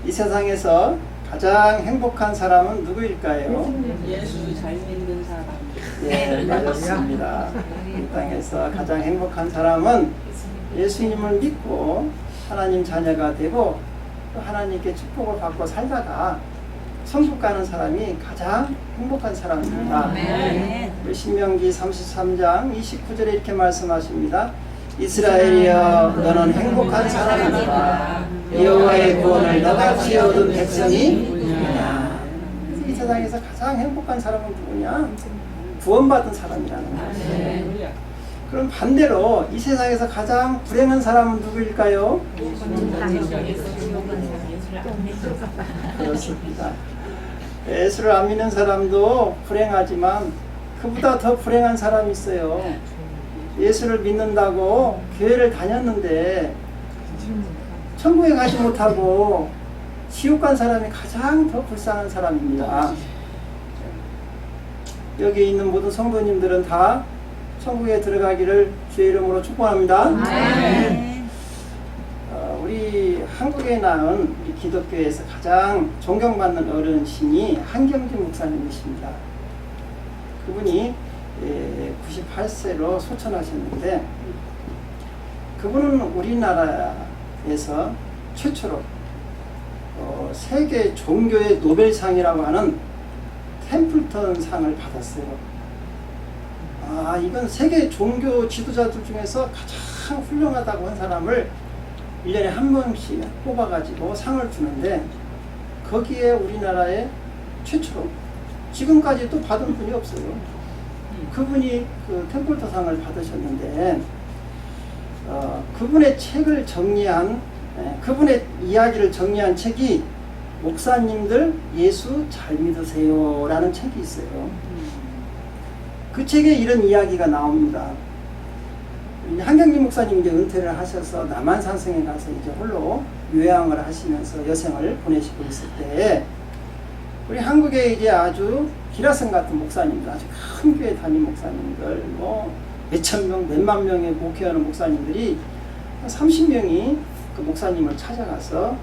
이 세상에서 가장 행복한 사람은 누구일까요? 예수 잘 믿는 사람. 예, 맞았습니다. 이 땅에서 가장 행복한 사람은 예수님을 믿고 하나님 자녀가 되고 또 하나님께 축복을 받고 살다가 천국 가는 사람이 가장 행복한 사람입니다. 우리 신명기 33장 29절에 이렇게 말씀하십니다. 이스라엘이여 너는 행복한 사람이다. 여호와의 구원을 너같이 얻은 백성이 누구냐. 이 세상에서 가장 행복한 사람은 누구냐? 구원받은 사람이라는 거예요. 그럼 반대로 이 세상에서 가장 불행한 사람은 누구일까요? 그렇습니다. 예수를 안 믿는 사람도 불행하지만 그보다 더 불행한 사람이 있어요. 예수를 믿는다고 교회를 다녔는데 천국에 가지 못하고 지옥 간 사람이 가장 더 불쌍한 사람입니다. 여기 있는 모든 성도님들은 다 천국에 들어가기를 주의 이름으로 축복합니다. 우리 한국에 낳은 우리 기독교에서 가장 존경받는 어른신이 한경진 목사님이십니다. 그분이 98세로 소천하셨는데 그분은 우리나라에서 최초로 세계 종교의 노벨상이라고 하는 템플턴 상을 받았어요. 이건 세계 종교 지도자들 중에서 가장 훌륭하다고 한 사람을 1년에 한 번씩 뽑아가지고 상을 주는데 거기에 우리나라에 최초로 지금까지도 받은 분이 없어요. 그분이 그 템플턴 상을 받으셨는데 그분의 책을 정리한 그분의 이야기를 정리한 책이 목사님들 예수 잘 믿으세요 라는 책이 있어요. 그 책에 이런 이야기가 나옵니다. 한경진 목사님이 이제 은퇴를 하셔서 남한산성에 가서 이제 홀로 요양을 하시면서 여생을 보내시고 있을 때 우리 한국에 이제 아주 기라성 같은 목사님들, 아주 큰 교회 담임 목사님들, 뭐 몇천 명, 몇만 명의 목회하는 목사님들이 30명이 그 목사님을 찾아가서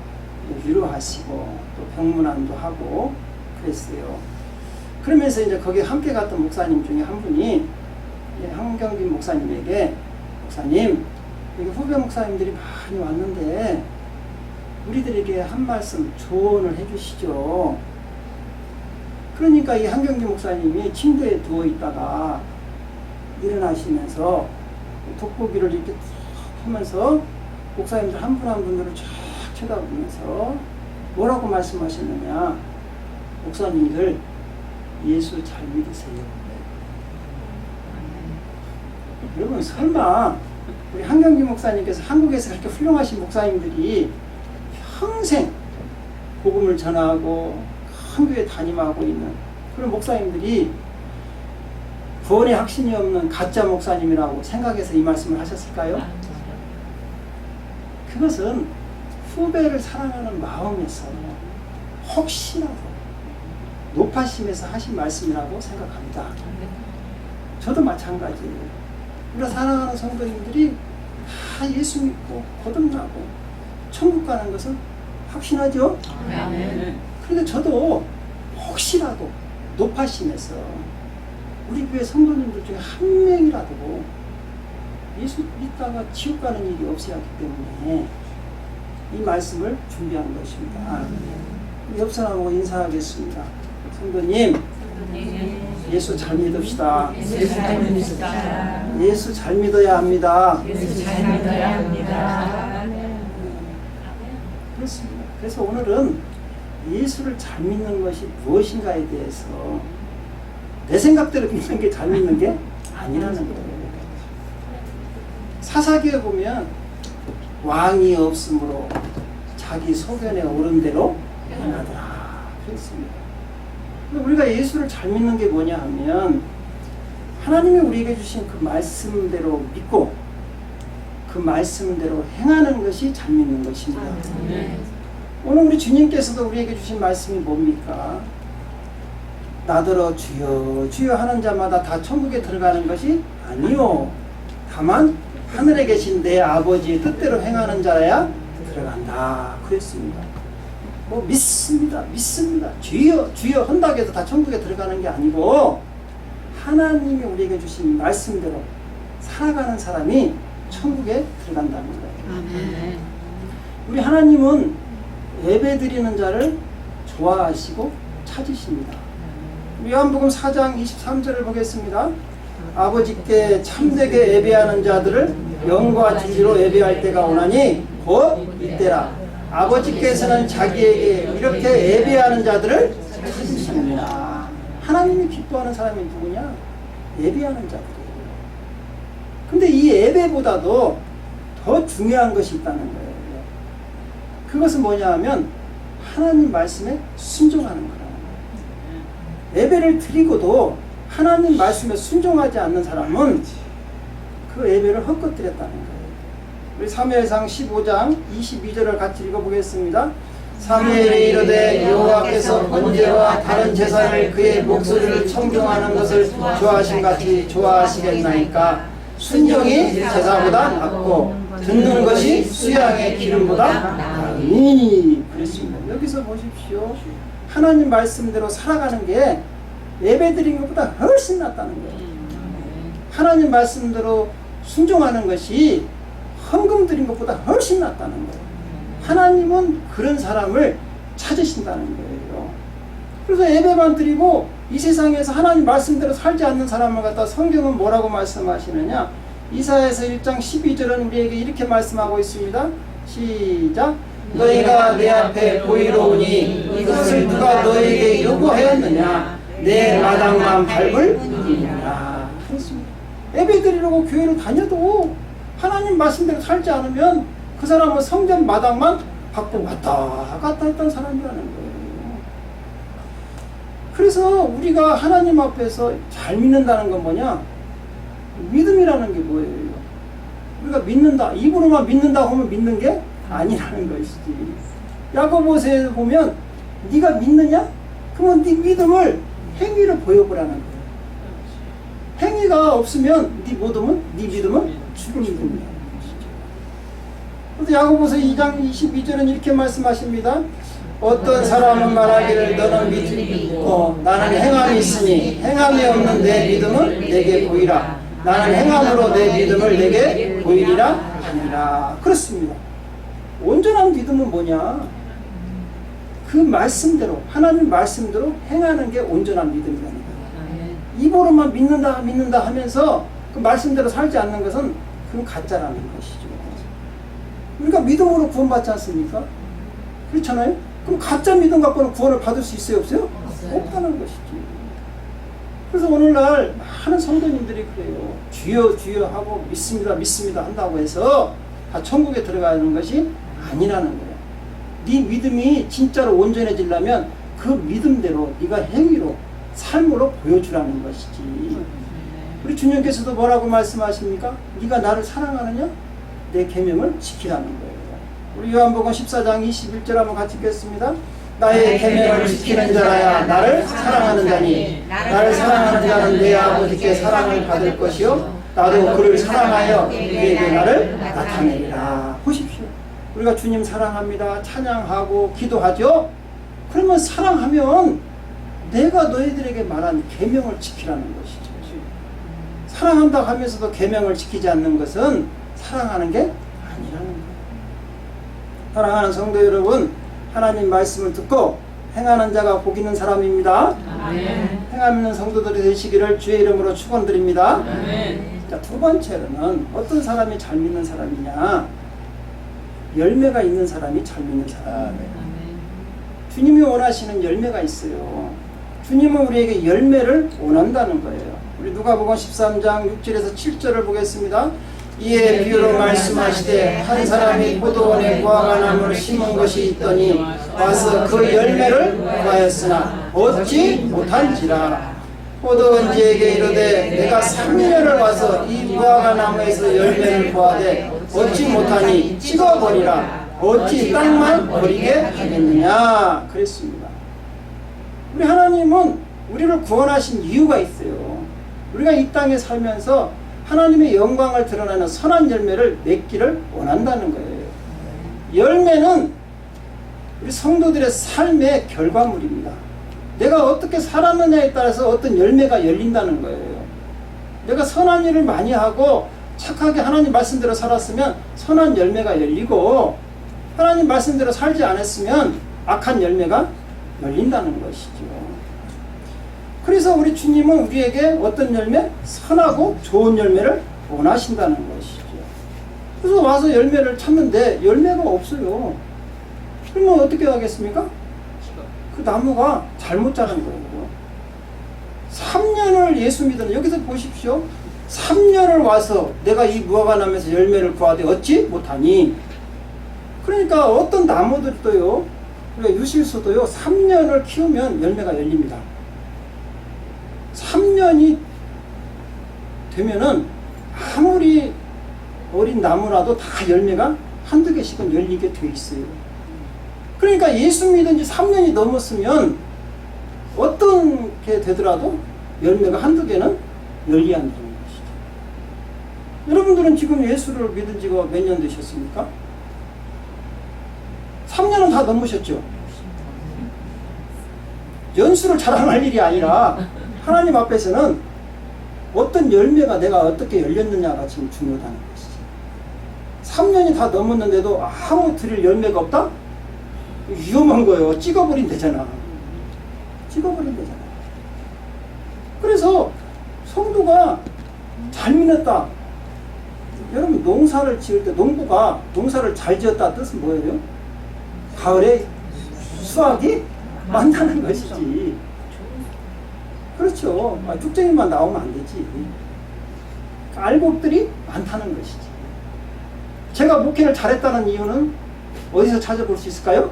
위로하시고 또 병문안도 하고 그랬어요. 그러면서 이제 거기에 함께 갔던 목사님 중에 한 분이 한경진 목사님에게 목사님, 여기 후배 목사님들이 많이 왔는데 우리들에게 한 말씀 조언을 해주시죠. 그러니까 이 한경진 목사님이 침대에 누워 있다가 일어나시면서 돋보기를 이렇게 탁 하면서 목사님들 한 분 한 분들을 쫙 쳐다보면서 뭐라고 말씀하셨느냐. 목사님들 예수 잘 믿으세요. 여러분 설마 우리 한경진 목사님께서 한국에서 그렇게 훌륭하신 목사님들이 평생 복음을 전하고 큰 교회 담임하고 있는 그런 목사님들이 구원의 확신이 없는 가짜 목사님이라고 생각해서 이 말씀을 하셨을까요? 그것은 후배를 사랑하는 마음에서 혹시라도 높아심에서 하신 말씀이라고 생각합니다. 저도 마찬가지예요. 우리가 사랑하는 성도님들이 다 예수 믿고 거듭나고 천국 가는 것을 확신하죠? 그런데 저도 혹시라도 높아심에서 우리 교회 성도님들 중에 한 명이라도 예수 믿다가 지옥 가는 일이 없어야 하기 때문에 이 말씀을 준비한 것입니다. 옆 사람하고 인사하겠습니다. 성도님, 예수 잘 믿읍시다. 예수 잘 믿읍시다. 예수 잘 믿어야 합니다. 예수 잘 믿어야 합니다. 그렇습니다. 그래서 오늘은 예수를 잘 믿는 것이 무엇인가에 대해서 내 생각대로 믿는 게 잘 믿는 게 아니라는 거예요. 사사기에 보면 왕이 없으므로 자기 소견에 오른 대로 행하더라 그랬습니다. 우리가 예수를 잘 믿는 게 뭐냐 하면 하나님이 우리에게 주신 그 말씀대로 믿고 그 말씀대로 행하는 것이 잘 믿는 것입니다. 오늘 우리 주님께서도 우리에게 주신 말씀이 뭡니까? 나더러 주여 주여 하는 자마다 다 천국에 들어가는 것이 아니요 다만 하늘에 계신 내 아버지의 뜻대로 행하는 자야 들어간다 그랬습니다. 뭐 믿습니다, 믿습니다, 주여 주여 한다고 해서 다 천국에 들어가는 게 아니고 하나님이 우리에게 주신 말씀대로 살아가는 사람이 천국에 들어간다는 거예요. 아멘. 우리 하나님은 예배 드리는 자를 좋아하시고 찾으십니다. 요한복음 4장 23절을 보겠습니다. 아버지께 참되게 예배하는 자들을 영과 진리로 예배할 때가 오나니 곧 이때라. 아버지께서는 자기에게 이렇게 예배하는 자들을 찾으십니다. 하나님이 기뻐하는 사람이 누구냐? 예배하는 자들이에요. 근데 이 예배보다도 더 중요한 것이 있다는 거예요. 그것은 뭐냐 하면 하나님 말씀에 순종하는 거라는 거예요. 예배를 드리고도 하나님 말씀에 순종하지 않는 사람은 그 예배를 헛것들였다는 거예요. 우리 사무엘상 15장 22절을 같이 읽어보겠습니다. 사무엘이 이르되 여호와께서 번제와 다른 제사를 그의 목소리를 청종하는 것을 좋아하신 같이 좋아하시겠나이까. 순종이 제사보다 낫고 듣는 것이 수양의 기름보다 나으니. 그랬습니다. 여기서 보십시오. 하나님 말씀대로 살아가는 게 예배 드린 것보다 훨씬 낫다는 거예요. 하나님 말씀대로 순종하는 것이 헌금 드린 것보다 훨씬 낫다는 거예요. 하나님은 그런 사람을 찾으신다는 거예요. 그래서 예배만 드리고 이 세상에서 하나님 말씀대로 살지 않는 사람을 갖다 성경은 뭐라고 말씀하시느냐? 이사야서 1장 12절은 우리에게 이렇게 말씀하고 있습니다. 시작. 너희가 내 앞에 보이러 오니 이것을 누가 너희에게 요구하였느냐? 내 마당만 밟을 뿐이니라. 그렇습니다. 예배 드리려고 교회를 다녀도 하나님 말씀대로 살지 않으면 그 사람은 성전 마당만 밟고 왔다 갔다 했던 사람이라는 거예요. 그래서 우리가 하나님 앞에서 잘 믿는다는 건 뭐냐? 믿음이라는 게 뭐예요? 우리가 믿는다, 입으로만 믿는다 하면 믿는 게 아니라는 것이지. 야고보서에 보면 네가 믿느냐? 그러면 네 믿음을 행위로 보여보라는 거예요. 행위가 없으면 네 믿음은 죽은 믿음이야. 그래서 야고보서 2장 22절은 이렇게 말씀하십니다. 어떤 사람은 말하기를 너는 믿음이 있고 나는 행함이 있으니 행함이 없는 내 믿음은 내게 보이라. 나는 행함으로 내 믿음을 내게 보이리라 하니라. 그렇습니다. 온전한 믿음은 뭐냐? 그 말씀대로, 하나님 말씀대로 행하는 게 온전한 믿음이라는 거예요. 입으로만 믿는다 하면서 그 말씀대로 살지 않는 것은 그건 가짜라는 것이죠. 우리가 믿음으로 구원받지 않습니까? 그렇잖아요? 그럼 가짜 믿음 갖고는 구원을 받을 수 있어요, 없어요? 없다는 것이지. 그래서 오늘날 많은 성도님들이 그래요. 주여 주여 하고 믿습니다 믿습니다 한다고 해서 다 천국에 들어가는 것이 아니라는 거예요. 네 믿음이 진짜로 온전해지려면 그 믿음대로 네가 행위로 삶으로 보여주라는 것이지. 우리 주님께서도 뭐라고 말씀하십니까? 네가 나를 사랑하느냐? 내 계명을 지키라는 거예요. 우리 요한복음 14장 21절 한번 같이 읽겠습니다. 나의 계명을 지키는 자라야 나를 사랑하는 자니 나를 사랑하는 자는 내 아버지께 사랑을 받을 것이요 나도 그를 사랑하여 그에게 나를 나타내리라. 보십시오. 우리가 주님 사랑합니다 찬양하고 기도하죠. 그러면 사랑하면 내가 너희들에게 말한 계명을 지키라는 것이죠. 사랑한다 하면서도 계명을 지키지 않는 것은 사랑하는 게 아니라는 거예요. 사랑하는 성도 여러분, 하나님 말씀을 듣고 행하는 자가 복 있는 사람입니다. 아멘. 행함 있는 성도들이 되시기를 주의 이름으로 축원드립니다. 아멘. 자, 두 번째로는 어떤 사람이 잘 믿는 사람이냐? 열매가 있는 사람이 잘 믿는 사람. 주님이 원하시는 열매가 있어요. 주님은 우리에게 열매를 원한다는 거예요. 우리 누가복음 13장 6절에서 7절을 보겠습니다. 이에 비유로 말씀하시되 한 사람이 포도원에 무화과 나무를 심은 것이 있더니 와서 그 열매를 구하였으나 얻지 못한지라. 포도원지에게 이르되 내가 3년을 와서 이 무화과 나무에서 열매를 구하되 얻지 못하니 찍어버리라. 어찌 땅만 버리게 하겠느냐. 그랬습니다. 우리 하나님은 우리를 구원하신 이유가 있어요. 우리가 이 땅에 살면서 하나님의 영광을 드러내는 선한 열매를 맺기를 원한다는 거예요. 열매는 우리 성도들의 삶의 결과물입니다. 내가 어떻게 살았느냐에 따라서 어떤 열매가 열린다는 거예요. 내가 선한 일을 많이 하고 착하게 하나님 말씀대로 살았으면 선한 열매가 열리고, 하나님 말씀대로 살지 않았으면 악한 열매가 열린다는 것이죠. 그래서 우리 주님은 우리에게 어떤 열매? 선하고 좋은 열매를 원하신다는 것이죠. 그래서 와서 열매를 찾는데 열매가 없어요. 그러면 어떻게 하겠습니까? 그 나무가 잘못 자란 거예요. 3년을 예수 믿는, 여기서 보십시오. 3년을 와서 내가 이 무화과나무에서 열매를 구하되 얻지 못하니. 그러니까 어떤 나무들도요, 그러니까 유실수도요, 3년을 키우면 열매가 열립니다. 3년이 되면은 아무리 어린 나무라도 다 열매가 한두 개씩은 열리게 돼 있어요. 그러니까 예수 믿은 지 3년이 넘었으면 어떤 게 되더라도 열매가 한두 개는 열려야 한다는 것이죠. 여러분들은 지금 예수를 믿은 지가 몇 년 되셨습니까? 3년은 다 넘으셨죠? 연수를 자랑할 일이 아니라 하나님 앞에서는 어떤 열매가 내가 어떻게 열렸느냐가 지금 중요하다는 것이죠. 3년이 다 넘었는데도 아무 드릴 열매가 없다? 위험한 거예요. 찍어버린 되잖아. 찍어버린 되잖아. 그래서 성도가 잘 믿었다. 여러분, 농사를 지을 때 농부가 농사를 잘 지었다 뜻은 뭐예요? 가을에 수확이 많다는 것이지. 그렇죠. 쭉쟁이만 나오면 안 되지. 알곡들이 많다는 것이지. 제가 목회를 잘했다는 이유는 어디서 찾아볼 수 있을까요?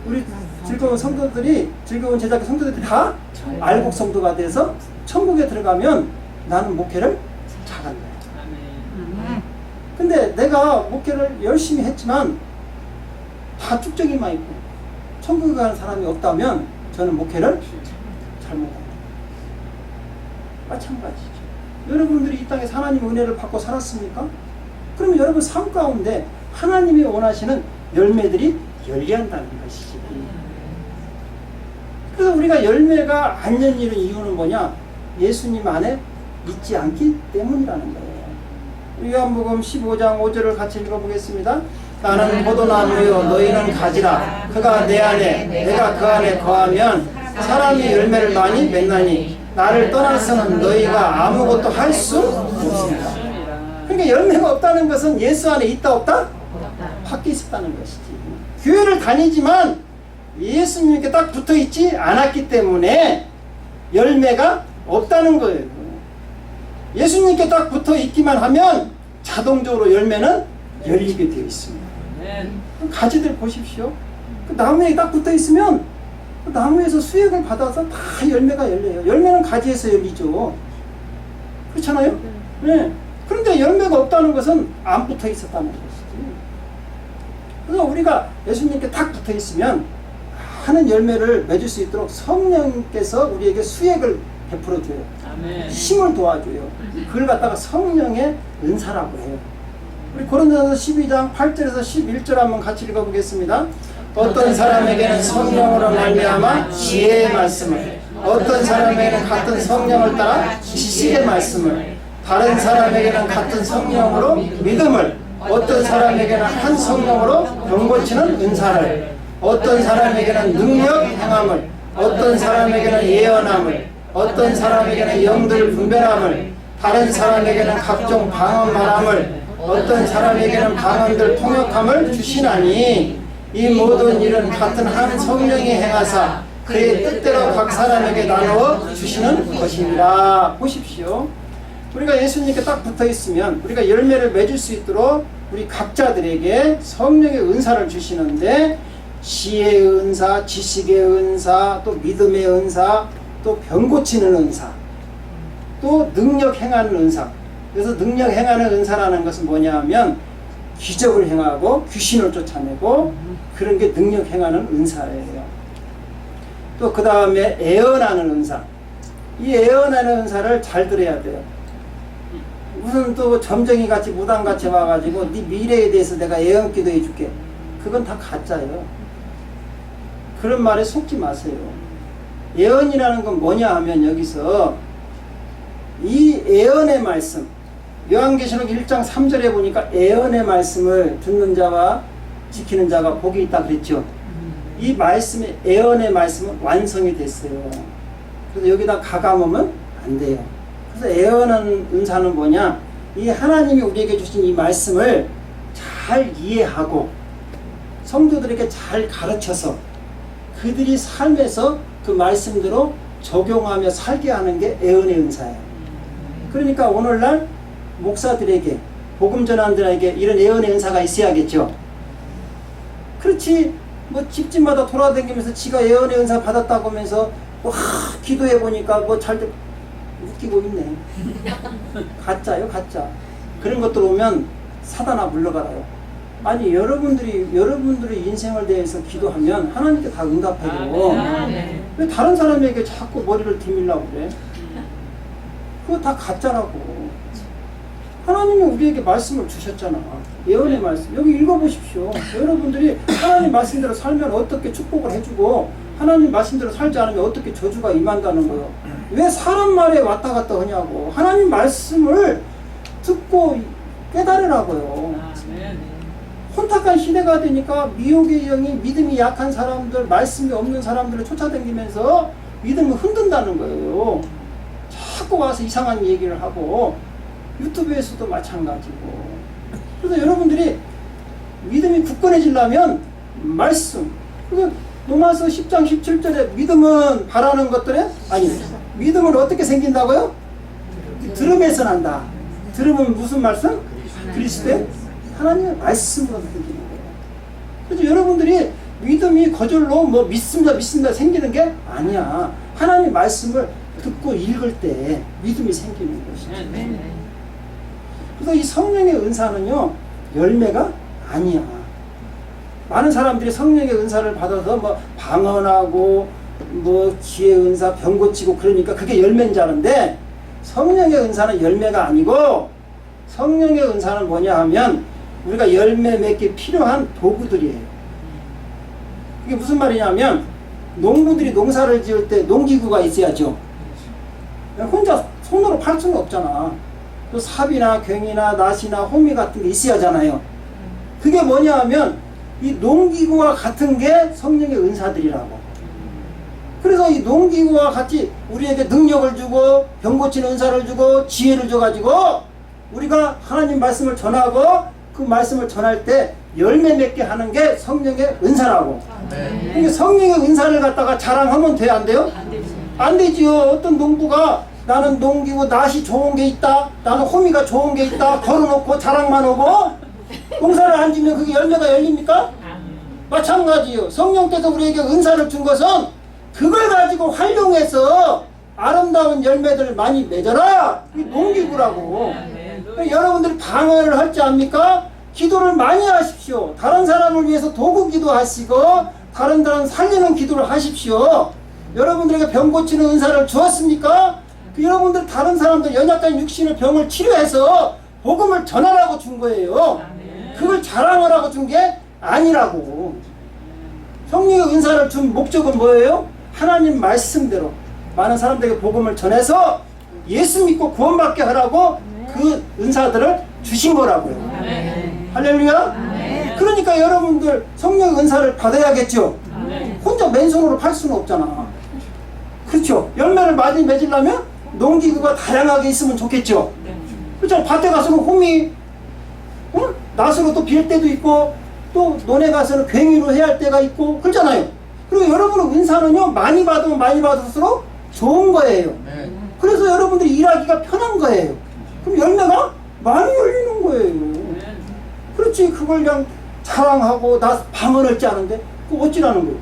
우리 즐거운 성도들이, 즐거운 제자교 성도들이 다 알곡 성도가 돼서 천국에 들어가면 나는 목회를 잘한다. 근데 내가 목회를 열심히 했지만 다 쭉쟁이만 있고 천국에 가는 사람이 없다면 저는 목회를 잘못한다. 마찬가지죠. 여러분들이 이 땅에서 하나님의 은혜를 받고 살았습니까? 그러면 여러분 삶 가운데 하나님이 원하시는 열매들이 열리한다는 것이지. 그래서 우리가 열매가 안 열리는 이유는 뭐냐? 예수님 안에 믿지 않기 때문이라는 거예요. 요한복음 15장 5절을 같이 읽어보겠습니다. 나는 포도나무요 너희는 가지라. 그가 내 안에 내가 그 안에 거하면 사람이 열매를 많이 맺나니 나를 떠나서는 너희가 아무것도 할 수 없습니다. 그러니까 열매가 없다는 것은 예수 안에 있다 없다? 밖에 있었다는 것이지. 교회를 다니지만 예수님께 딱 붙어있지 않았기 때문에 열매가 없다는 거예요. 예수님께 딱 붙어있기만 하면 자동적으로 열매는 열리게 되어 있습니다. 가지들 보십시오. 그 나무에 딱 붙어있으면 그 나무에서 수액을 받아서 다 열매가 열려요. 열매는 가지에서 열리죠. 그렇잖아요? 네. 그런데 열매가 없다는 것은 안 붙어 있었다는 것이지. 그래서 우리가 예수님께 딱 붙어 있으면 하는 열매를 맺을 수 있도록 성령께서 우리에게 수액을 베풀어 줘요. 힘을 도와줘요. 그걸 갖다가 성령의 은사라고 해요. 우리 고린도전서 12장 8절에서 11절 한번 같이 읽어보겠습니다. 어떤 사람에게는 성령으로 말미암아 지혜의 말씀을, 어떤 사람에게는 같은 성령을 따라 지식의 말씀을, 다른 사람에게는 같은 성령으로 믿음을, 어떤 사람에게는 한 성령으로 병 고치는 은사를, 어떤 사람에게는 능력 행함을, 어떤 사람에게는 예언함을, 어떤 사람에게는 영들 분별함을, 다른 사람에게는 각종 방언 말함을, 어떤 사람에게는 방언들 통역함을 주시나니 이 모든 일은 같은 한 성령이 행하사 그의 뜻대로 각 사람에게 나누어 주시는 것입니다. 보십시오. 우리가 예수님께 딱 붙어 있으면 우리가 열매를 맺을 수 있도록 우리 각자들에게 성령의 은사를 주시는데, 지혜의 은사, 지식의 은사, 또 믿음의 은사, 또 병 고치는 은사, 또 능력 행하는 은사. 그래서 능력 행하는 은사라는 것은 뭐냐 하면 기적을 행하고 귀신을 쫓아내고 그런 게 능력 행하는 은사예요. 또 그 다음에 애언하는 은사. 이 애언하는 은사를 잘 들어야 돼요. 무슨 또 점쟁이 같이 무당같이 와가지고 네 미래에 대해서 내가 애언 기도해 줄게. 그건 다 가짜예요. 그런 말에 속지 마세요. 예언이라는 건 뭐냐 하면 여기서 이 예언의 말씀, 요한계시록 1장 3절에 보니까 예언의 말씀을 듣는 자와 지키는 자가 복이 있다 그랬죠. 이 말씀의 예언의 말씀은 완성이 됐어요. 그래서 여기다 가감하면 안 돼요. 그래서 예언은 은사는 뭐냐? 이 하나님이 우리에게 주신 이 말씀을 잘 이해하고 성도들에게 잘 가르쳐서 그들이 삶에서 그 말씀대로 적용하며 살게 하는 게 예언의 은사예요. 그러니까 오늘날 목사들에게 복음 전환들에게 이런 예언의 은사가 있어야겠죠. 그렇지 뭐 집집마다 돌아다니면서 지가 예언의 은사 받았다고 하면서 와 기도해 보니까 뭐 잘 웃기고 있네. 가짜요 가짜. 그런 것들 오면 사단아 물러가라요. 아니 여러분들이 인생을 대해서 기도하면 하나님께 다 응답해요. 왜 다른 사람에게 자꾸 머리를 디밀라고 그래? 그거 다 가짜라고. 하나님이 우리에게 말씀을 주셨잖아. 예언의 말씀. 여기 읽어보십시오. 여러분들이 하나님 말씀대로 살면 어떻게 축복을 해주고 하나님 말씀대로 살지 않으면 어떻게 저주가 임한다는 거예요. 왜 사람 말에 왔다 갔다 하냐고. 하나님 말씀을 듣고 깨달으라고요. 혼탁한 시대가 되니까 미혹의 영이 믿음이 약한 사람들, 말씀이 없는 사람들을 쫓아다니면서 믿음을 흔든다는 거예요. 자꾸 와서 이상한 얘기를 하고 유튜브에서도 마찬가지고. 그래서 여러분들이 믿음이 굳건해지려면 말씀. 그래서 로마서 10장 17절에 믿음은 바라는 것들에 아니 믿음은 어떻게 생긴다고요? 들음에서 난다. 들음은 무슨 말씀? 그리스도의 하나님의 말씀으로 생기는 거예요. 그래서 여러분들이 믿음이 거절로 뭐 믿습니다 생기는 게 아니야. 하나님의 말씀을 듣고 읽을 때 믿음이 생기는 것이죠. 그래서 이 성령의 은사는요 열매가 아니야. 많은 사람들이 성령의 은사를 받아서 뭐 방언하고 뭐 지혜 은사 병 고치고 그러니까 그게 열매인 줄 아는데 성령의 은사는 열매가 아니고 성령의 은사는 뭐냐 하면 우리가 열매 맺기 필요한 도구들이에요. 이게 무슨 말이냐면 농부들이 농사를 지을 때 농기구가 있어야죠. 혼자 손으로 팔 수는 없잖아. 또 삽이나 괭이나 낫이나 호미 같은 게 있어야 하잖아요. 그게 뭐냐 하면 이 농기구와 같은 게 성령의 은사들이라고. 그래서 이 농기구와 같이 우리에게 능력을 주고 병 고치는 은사를 주고 지혜를 줘가지고 우리가 하나님 말씀을 전하고 그 말씀을 전할 때 열매 맺게 하는 게 성령의 은사라고. 그러니까 성령의 은사를 갖다가 자랑하면 돼요? 안 돼요? 안 되지요. 어떤 농부가 나는 농기구 낫이 좋은 게 있다, 나는 호미가 좋은 게 있다 걸어놓고 자랑만 하고 농사를 안 지면 그게 열매가 열립니까? 마찬가지요. 성령께서 우리에게 은사를 준 것은 그걸 가지고 활용해서 아름다운 열매들을 많이 맺어라. 이게 농기구라고. 여러분들이 방언을 할지 압니까? 기도를 많이 하십시오. 다른 사람을 위해서 도구 기도하시고 다른 사람 살리는 기도를 하십시오. 여러분들에게 병 고치는 은사를 주었습니까? 여러분들 다른 사람들 연약한 육신의 병을 치료해서 복음을 전하라고 준 거예요. 그걸 자랑하라고 준 게 아니라고. 성령의 은사를 준 목적은 뭐예요? 하나님 말씀대로 많은 사람들에게 복음을 전해서 예수 믿고 구원받게 하라고 그 은사들을 주신 거라고요. 할렐루야. 그러니까 여러분들 성령의 은사를 받아야겠죠. 혼자 맨손으로 팔 수는 없잖아. 그렇죠. 열매를 많이 맺으려면 농기구가 다양하게 있으면 좋겠죠. 그렇죠. 밭에 가서는 호미, 낫으로 또 빌 때도 있고 또 논에 가서는 괭이로 해야 할 때가 있고 그렇잖아요. 그리고 여러분은 은사는요 많이 받으면 많이 받을수록 좋은 거예요. 그래서 여러분들이 일하기가 편한 거예요. 그럼 열매가 많이 열리는 거예요. 그렇지. 그걸 그냥 자랑하고 나 방언할 줄 아는데 그거 어찌라는 거예요.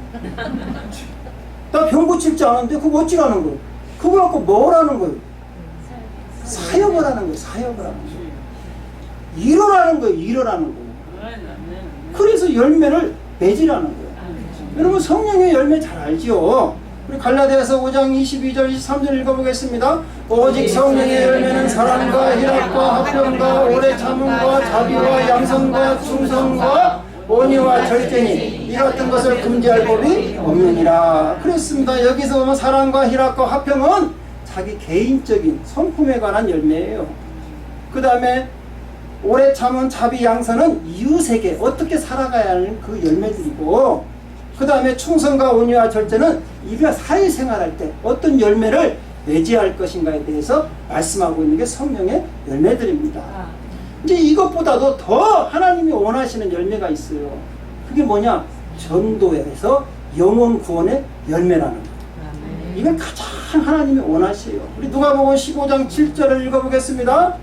나 병 고칠 줄 아는데 그거 어찌라는 거예요. 그거 갖고 뭐라는 거예요. 사역을 하는 거예요. 사역을 하는 거예요. 일어나는 거예요. 일어나는 거예요. 그래서 열매를 맺으라는 거예요. 여러분 성령의 열매 잘 알죠? 우리 갈라디아서 5장 22절 23절 읽어보겠습니다. 오직 성령의 열매는 사랑과 희락과 화평과 오래 참음과 자비와 양선과 충성과 온유와 절제니 이 같은 것을 금지할 법이 없느니라. 그렇습니다. 여기서 보면 사랑과 희락과 화평은 자기 개인적인 성품에 관한 열매예요. 그 다음에 오래 참은 자비 양선은 이웃에게 어떻게 살아가야 하는 그 열매들이고, 그 다음에 충성과 온유와 절제는 우리가 사회생활할 때 어떤 열매를 맺어야 할 것인가에 대해서 말씀하고 있는 게 성령의 열매들입니다. 이제 이것보다도 더 하나님이 원하시는 열매가 있어요. 그게 뭐냐? 전도에서 영혼 구원의 열매라는 거. 이걸 가장 하나님이 원하세요. 우리 누가복음 15장 7절을 읽어보겠습니다.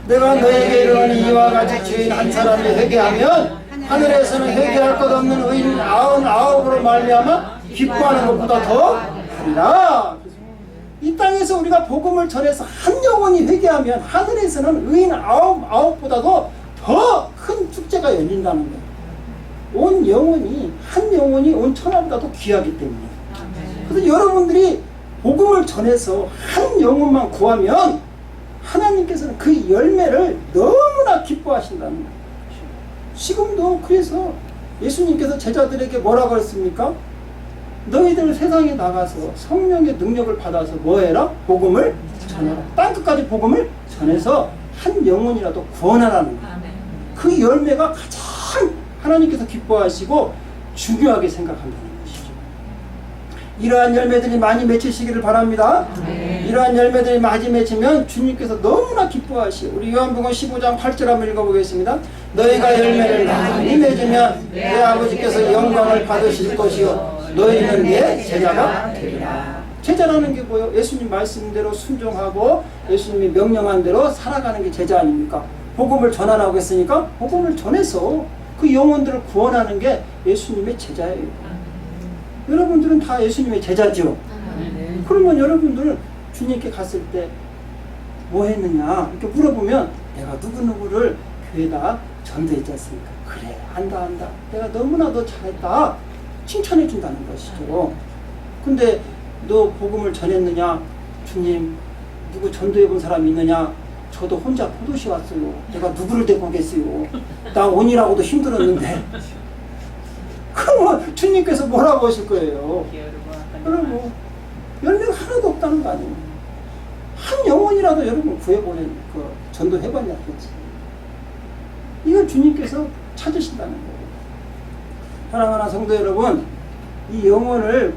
내가 너에게 이르노니 이와 같이 죄인 한 사람이 회개하면 하늘에서는 회개할 것 없는 의인 99으로 말미암아 기뻐하는 것보다 더 하리라. 이 땅에서 우리가 복음을 전해서 한 영혼이 회개하면 하늘에서는 의인 99보다도 더 큰 축제가 열린다는 거예요. 온 영혼이, 한 영혼이 온 천하보다도 귀하기 때문에. 그래서 여러분들이 복음을 전해서 한 영혼만 구하면 하나님께서는 그 열매를 너무나 기뻐하신다는 거예요. 지금도 그래서 예수님께서 제자들에게 뭐라고 했습니까? 너희들 세상에 나가서 성령의 능력을 받아서 뭐해라? 복음을 전해라. 땅끝까지 복음을 전해서 한 영혼이라도 구원하라는 거예요. 그 열매가 가장 하나님께서 기뻐하시고 중요하게 생각한다는 것이죠. 이러한 열매들이 많이 맺히시기를 바랍니다. 이러한 열매들이 많이 맺히면 주님께서 너무나 기뻐하시고, 우리 요한복음 15장 8절 한번 읽어보겠습니다. 너희가 열매를 많이 맺으면 내 아버지께서 영광을 받으실 것이요 너희는 내 제자가 되리라. 제자라는 게 뭐예요? 예수님 말씀대로 순종하고 예수님이 명령한 대로 살아가는 게 제자 아닙니까? 복음을 전하라고 했으니까 복음을 전해서 그 영혼들을 구원하는 게 예수님의 제자예요. 여러분들은 다 예수님의 제자죠. 그러면 여러분들은 주님께 갔을 때 뭐 했느냐 이렇게 물어보면 내가 누구누구를 교회에다 전도했지 않습니까? 그래, 안다. 내가 너무나도 잘했다. 칭찬해 준다는 것이죠. 근데 너 복음을 전했느냐? 주님, 누구 전도해 본 사람 있느냐? 저도 혼자 포도시 왔어요. 내가 누구를 데리고 오겠어요? 나 오니라고도 힘들었는데. 그러면 주님께서 뭐라고 하실 거예요? 여러분, 열매가 하나도 없다는 거 아니에요? 한 영혼이라도 여러분 구해보낸, 전도해봤냐겠지. 이걸 주님께서 찾으신다는 거예요. 사랑하는 성도 여러분, 이 영혼을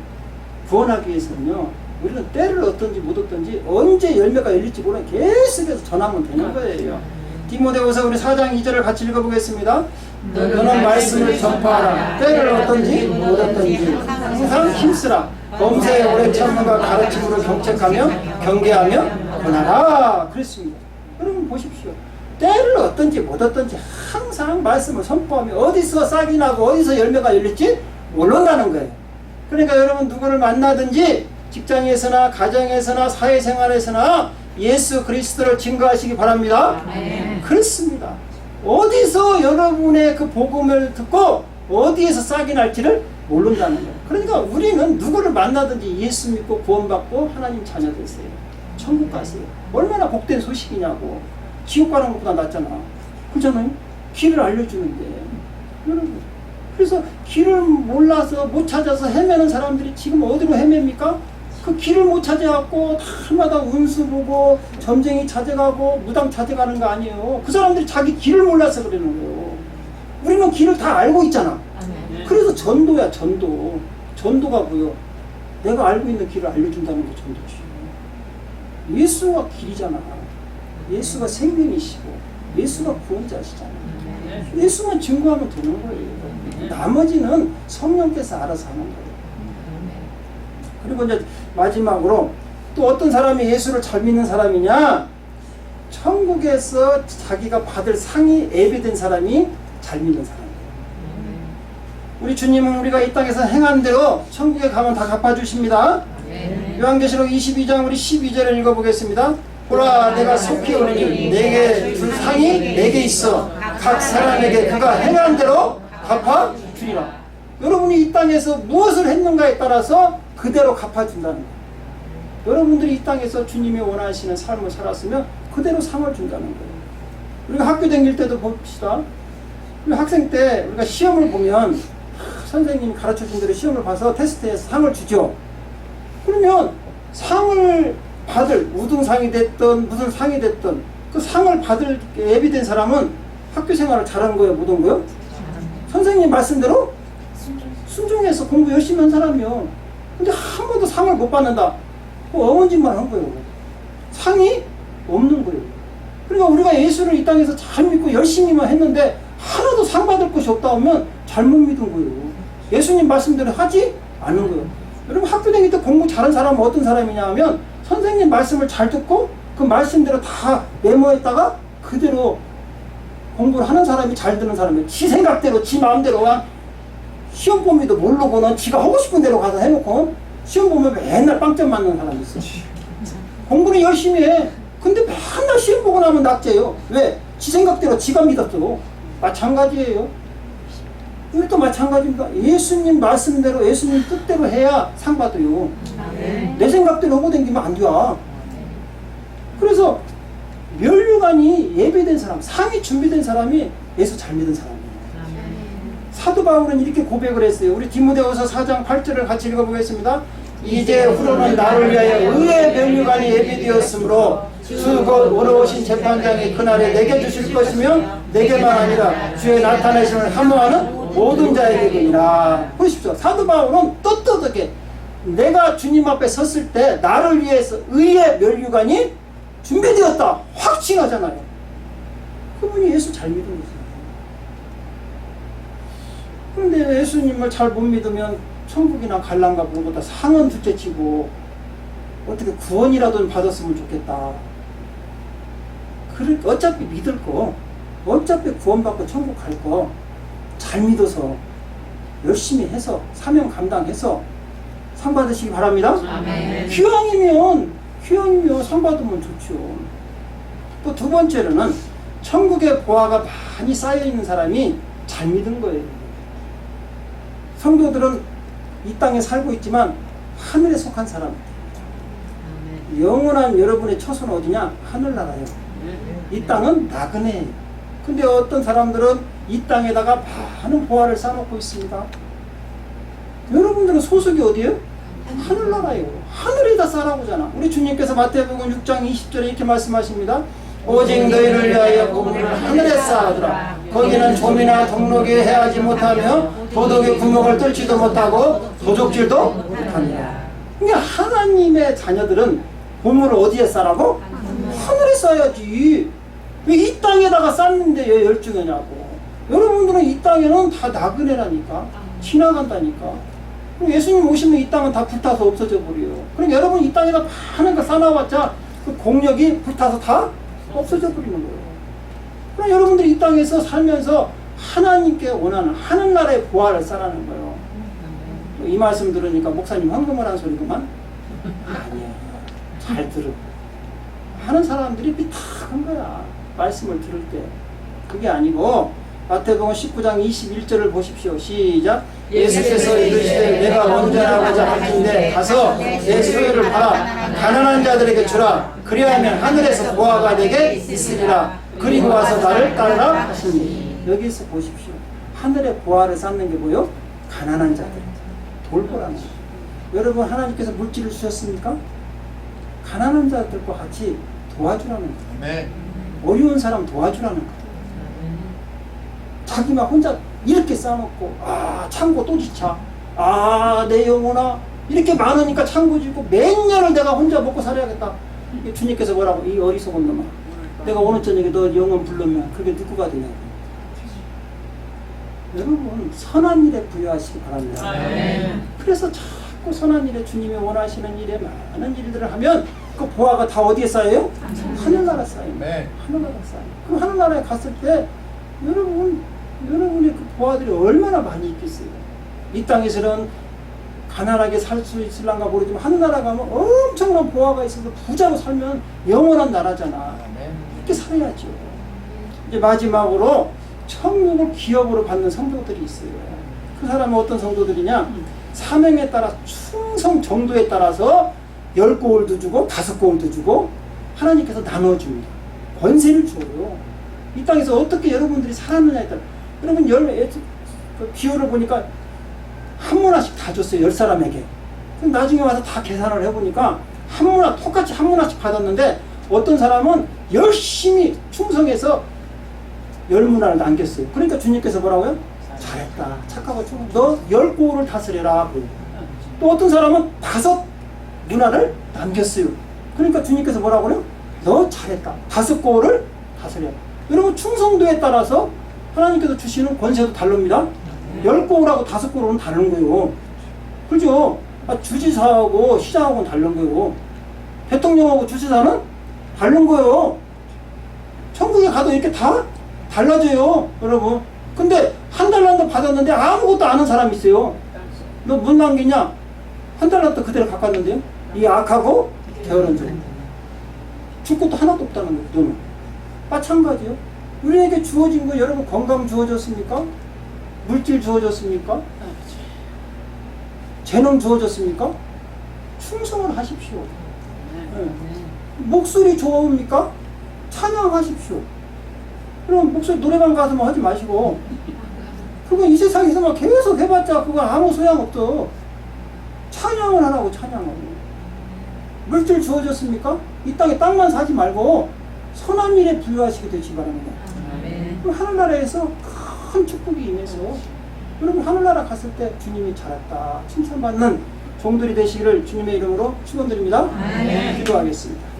구원하기 위해서는요, 우리는 때를 얻든지 못 얻든지 언제 열매가 열릴지 모르는 계속해서 전하면 되는 거예요. 디모데후서 우리 4장 2절을 같이 읽어보겠습니다. 너는 말씀을 전파하라. 때를 얻든지 못 얻든지 항상 힘쓰라. 범사에 오래 참음과 가르침으로 경책하며 경계하며 권하라. 그랬습니다. 여러분 보십시오. 때를 얻든지 못 얻든지 항상 말씀을 선포하며 어디서 싹이 나고 어디서 열매가 열릴지 모른다는 거예요. 그러니까 여러분 누구를 만나든지 직장에서나 가정에서나 사회생활에서나 예수 그리스도를 증거하시기 바랍니다. 그렇습니다. 어디서 여러분의 그 복음을 듣고 어디에서 싹이 날지를 모른다는 거예요. 그러니까 우리는 누구를 만나든지 예수 믿고 구원받고 하나님 자녀 되세요. 천국 가세요. 얼마나 복된 소식이냐고. 지옥 가는 것보다 낫잖아. 그렇잖아요? 길을 알려주는데. 여러분. 그래서 길을 몰라서 못 찾아서 헤매는 사람들이 지금 어디로 헤맵니까? 그 길을 못 찾아갖고 날마다 운수 보고 점쟁이 찾아가고 무당 찾아가는 거 아니에요. 그 사람들이 자기 길을 몰라서 그러는 거예요. 우리는 길을 다 알고 있잖아. 그래서 전도야, 전도. 전도가 뭐요? 내가 알고 있는 길을 알려준다는 게 전도지. 예수가 길이잖아. 예수가 생명이시고 예수가 구원자시잖아. 예수만 증거하면 되는 거예요. 나머지는 성령께서 알아서 하는 거예요. 그리고 이제 마지막으로 또 어떤 사람이 예수를 잘 믿는 사람이냐? 천국에서 자기가 받을 상이 예비된 사람이 잘 믿는 사람이에요. 우리 주님은 우리가 이 땅에서 행한 대로 천국에 가면 다 갚아주십니다. 요한계시록 22장 우리 12절을 읽어보겠습니다. 보라, 내가 속히 오리니 내게 줄 상이 내게 있어 각 사람에게 그가 행한 대로 갚아주리라. 여러분이 이 땅에서 무엇을 했는가에 따라서 그대로 갚아준다는 거예요. 여러분들이 이 땅에서 주님이 원하시는 삶을 살았으면 그대로 상을 준다는 거예요. 우리가 학교 다닐 때도 봅시다. 우리 학생 때 우리가 시험을 보면 선생님이 가르쳐준 대로 시험을 봐서 테스트에서 상을 주죠. 그러면 상을 받을, 우등상이 됐든 무슨 상이 됐든 그 상을 받을 예비된 사람은 학교 생활을 잘하는 거예요, 못 한 거예요? 선생님 말씀대로 순종해서 공부 열심히 한 사람이요. 근데 한 번도 상을 못 받는다. 어원짓만 한 거예요. 상이 없는 거예요. 그러니까 우리가 예수를 이 땅에서 잘 믿고 열심히만 했는데 하나도 상 받을 것이 없다 하면 잘못 믿은 거예요. 예수님 말씀대로 하지 않는 거예요. 여러분 학교 다닐 때 공부 잘한 사람은 어떤 사람이냐 하면 선생님 말씀을 잘 듣고 그 말씀대로 다 메모했다가 그대로 공부를 하는 사람이 잘 되는 사람이에요. 지 생각대로 지 마음대로 시험 범위도 모르고는 지가 하고 싶은 대로 가서 해놓고 시험 보면 맨날 빵점 맞는 사람이 있어. 공부는 열심히 해. 근데 맨날 시험 보고 나면 낙제예요. 왜? 지 생각대로 지가 믿었어. 마찬가지예요. 이것도 마찬가지입니다. 예수님 말씀대로 예수님 뜻대로 해야 상 받아요. 내 생각대로 하고 다니면 안 돼. 그래서 면류관이 예배된 사람, 상이 준비된 사람이 예수 잘 믿은 사람이에요. 사도 바울은 이렇게 고백을 했어요. 우리 디모데후서 4장 8절을 같이 읽어보겠습니다. 이제 후로는 나를 위하여 의의 면류관이 예비되었으므로 주 곧 어려우신 재판장이 그날에 내게 주실 것이며 내게만 아니라 주의 나타내심을 함호하는 모든 자에게니라. 보십시오. 사도 바울은 떳떳하게 내가 주님 앞에 섰을 때 나를 위해서 의의 면류관이 준비되었다 확신하잖아요. 그분이 예수 잘 믿은 거죠. 그런데 예수님을 잘 못 믿으면 천국이나 갈란가 보다 상은 둘째치고 어떻게 구원이라도 받았으면 좋겠다. 어차피 믿을 거, 어차피 구원받고 천국 갈 거 잘 믿어서 열심히 해서 사명 감당해서 상 받으시기 바랍니다. 아멘. 기왕이면 상 받으면 좋죠. 또 두 번째로는 천국의 보화가 많이 쌓여있는 사람이 잘 믿은 거예요. 성도들은 이 땅에 살고 있지만 하늘에 속한 사람. 영원한 여러분의 처소는 어디냐? 하늘나라예요. 이 땅은 나그네예요. 근데 어떤 사람들은 이 땅에다가 많은 보화를 쌓아놓고 있습니다. 여러분들은 소속이 어디예요? 하늘나라예요. 하늘에다 쌓으라고잖아. 우리 주님께서 마태복음 6장 20절에 이렇게 말씀하십니다. 오직 너희를 위하여 보물을 하늘에 쌓아두라. 거기는 좀이나 동록이 해하지 못하며 도둑의 구멍을 뚫지도 못하고 도적질도 못하니라. 그러니까 하나님의 자녀들은 보물을 어디에 쌓으라고? 하늘에 쌓아야지. 왜 이 땅에다가 쌓는데 왜 열중하냐고. 여러분들은 이 땅에는 다 나그네라니까. 지나간다니까. 예수님 오시면 이 땅은 다 불타서 없어져 버려요. 그러니까 여러분 이 땅에다 많은 거 쌓아놨자 그 공력이 불타서 다 없어져 버리는 거예요. 그럼 여러분들이 이 땅에서 살면서 하나님께 원하는 하늘나라의 보화를 쌓라는 거예요. 이 말씀 들으니까 목사님 헌금을 한 소리구만. 아니야. 잘 들어. 하는 사람들이 삐딱한 거야. 말씀을 들을 때. 그게 아니고 마태복음 19장 21절을 보십시오. 시작. 예수께서 이르시되 내가 원전하고자 하는데 가서 내 소유를 팔아 가난한 자들에게 주라. 그리하면 하늘에서 보화가 내게 있으리라. 그리고 와서 나를 따르라 하시니. 여기서 보십시오. 하늘에 보화를 쌓는 게 뭐요? 가난한 자들. 돌보라는 거예요. 여러분 하나님께서 물질을 주셨습니까? 가난한 자들과 같이 도와주라는 거예요. 네. 어려운 사람 도와주라는 거예요. 자기 막 혼자 이렇게 쌓아놓고 창고 또 지차. 내 영혼아 이렇게 많으니까 창고 짓고 몇 년을 내가 혼자 먹고 살아야겠다. 주님께서 뭐라고? 이 어리석은 놈아. 내가 오늘 저녁에 너 영혼 부르면 그게 누구가 되냐고. 여러분 선한 일에 부여하시기 바랍니다. 그래서 자꾸 선한 일에 주님이 원하시는 일에 많은 일들을 하면 그 보화가 다 어디에 쌓여요? 하늘나라 쌓여요. 하늘나라 쌓여요. 그럼 하늘나라에 갔을 때 여러분의 그 보화들이 얼마나 많이 있겠어요. 이 땅에서는 가난하게 살 수 있을란가 모르지만 하늘나라 가면 엄청난 보화가 있어서 부자로 살면 영원한 나라잖아. 이렇게 살아야죠. 이제 마지막으로 천국을 기업으로 받는 성도들이 있어요. 그 사람은 어떤 성도들이냐? 사명에 따라 충성 정도에 따라서 10고울도 주고 5고울도 주고 하나님께서 나눠줍니다. 권세를 줘요. 이 땅에서 어떻게 여러분들이 살았느냐에 따라 여러분 그 비율을 보니까 한 문화씩 다 줬어요. 10사람에게. 나중에 와서 다 계산을 해보니까 한 문화 똑같이 한 문화씩 받았는데 어떤 사람은 열심히 충성해서 10문화를 남겼어요. 그러니까 주님께서 뭐라고요? 잘했다. 착하고 충성. 너 10고를 다스려라. 또 어떤 사람은 5문화를 남겼어요. 그러니까 주님께서 뭐라고 그래요? 너 잘했다. 5고를 다스려. 여러분 충성도에 따라서 하나님께서 주시는 권세도 다릅니다. 10고라고 5고로는 다른 거예요. 그죠? 주지사하고 시장하고는 다른 거예요. 대통령하고 주지사는 다른 거예요. 천국에 가도 이렇게 다 달라져요, 여러분. 근데 한 달란트 받았는데 아무것도 아는 사람이 있어요. 너 문 남기냐? 한 달란트 그대로 갚았는데요. 이 악하고 게으른 종. 줄 것도 하나도 없다는 거예요, 너는. 마찬가지요. 우리에게 주어진 거 여러분 건강 주어졌습니까? 물질 주어졌습니까? 재능 주어졌습니까? 충성을 하십시오. 네. 목소리 좋으니까 찬양하십시오. 그럼 목소리 노래방 가서 뭐 하지 마시고 그거 이 세상에서 막 계속 해봤자 그거 아무 소용없어. 찬양을 하라고 찬양하고. 물질 주어졌습니까? 이 땅에 땅만 사지 말고 선한 일에 부유하시게 되시기 바랍니다. 그럼 하늘나라에서 큰 축복이 임해서 여러분 하늘나라 갔을 때 주님이 잘했다 칭찬받는 종들이 되시기를 주님의 이름으로 축원드립니다. 기도하겠습니다.